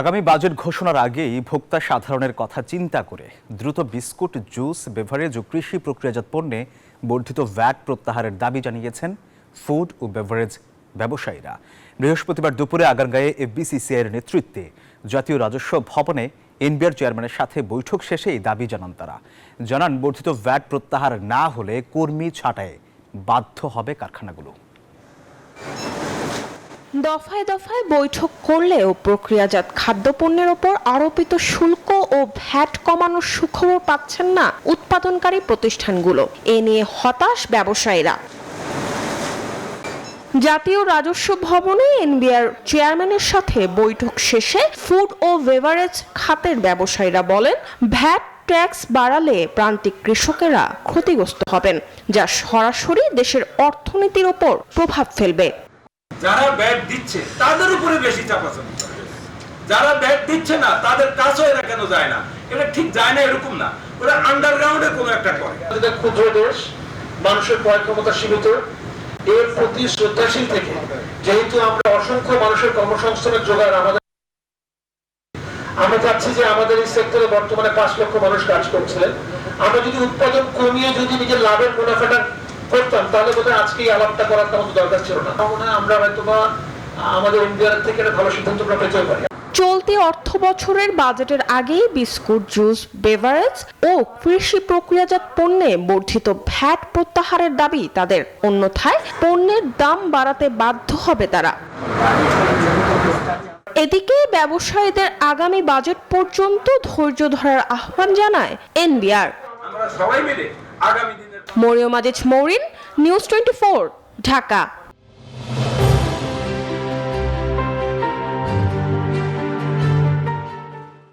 আগামী বাজেট ঘোষণার আগেই ভোক্তা সাধারণের কথা চিন্তা করে দ্রুত বিস্কুট, জুস, বেভারেজ ও কৃষি প্রক্রিয়াজাত পণ্যে বর্ধিত ভ্যাট প্রত্যাহারের দাবি জানিয়েছেন ফুড ও বেভারেজ ব্যবসায়ীরা। বৃহস্পতিবার দুপুরে আগারগাঁয়ে এফবিসিসিআইয়ের নেতৃত্বে জাতীয় রাজস্ব ভবনে এনবিআর চেয়ারম্যানের সাথে বৈঠক শেষে এই দাবি জানান তারা। জানান, বর্ধিত ভ্যাট প্রত্যাহার না হলে কর্মী ছাঁটাইয়ে বাধ্য হবে কারখানাগুলো। দফায় দফায় বৈঠক করলেও প্রক্রিয়াজাত খাদ্যপণ্যের ওপর আরোপিত শুল্ক ও ভ্যাট কমানোর সুখবর পাচ্ছেন না উৎপাদনকারী প্রতিষ্ঠানগুলো। এ নিয়ে হতাশ ব্যবসায়ীরা। জাতীয় রাজস্ব ভবনে এনবিআর চেয়ারম্যানের সাথে বৈঠক শেষে ফুড ও বেভারেজ খাতের ব্যবসায়ীরা বলেন, ভ্যাট ট্যাক্স বাড়ালে প্রান্তিক কৃষকেরা ক্ষতিগ্রস্ত হবেন, যা সরাসরি দেশের অর্থনীতির ওপর প্রভাব ফেলবে। যারা ব্যাট দিচ্ছে তাদের উপরে বেশি চাপাচাপি করে, যারা ব্যাট দিচ্ছে না তাদের কাছেও এরা কেন যায় না, এটা ঠিক যায় না এরকম না, ওরা আন্ডারগ্রাউন্ডে কোনো একটা করে। ক্ষুদ্র দেশ, মানুষের ক্রয় ক্ষমতা সীমিত, এর প্রতি শ্রদ্ধাশীল থেকে যেহেতু আমরা অসংখ্য মানুষের কর্মসংস্থানের জোগাড় আমরা চাচ্ছি যে আমাদের এই সেক্টরে বর্তমানে 5 লক্ষ মানুষ কাজ করছিলেন, আমরা যদি উৎপাদন কমিয়ে যদি নিজের লাভের মুনাফাটা করতাম তাহলে বোধহয় আজকে এই আলাপটা করার তেমন দরকার ছিল না। মনে হয় আমরা হয়তোবা আমাদের এনবিআর থেকে একটা ভালো সিদ্ধান্ত পেতেও পারি। চলতি অর্থ বছরের বাজেটের আগেই বিস্কুট, জুস, বেভারেজ ও কৃষি প্রক্রিয়াজাত পণ্যে বর্ধিত ভ্যাট প্রত্যাহারের দাবি তাদের, অন্যথায় পণ্যের দাম বাড়াতে বাধ্য হবে তারা। এদিকে ব্যবসায়ীদের আগামী বাজেট পর্যন্ত ধৈর্য ধরার আহ্বান জানায় এনবিআর। আমরা সবাই মিলে আগামী দিনে মরিয়ম আজিজ মৌরিন, নিউজ 24, ঢাকা।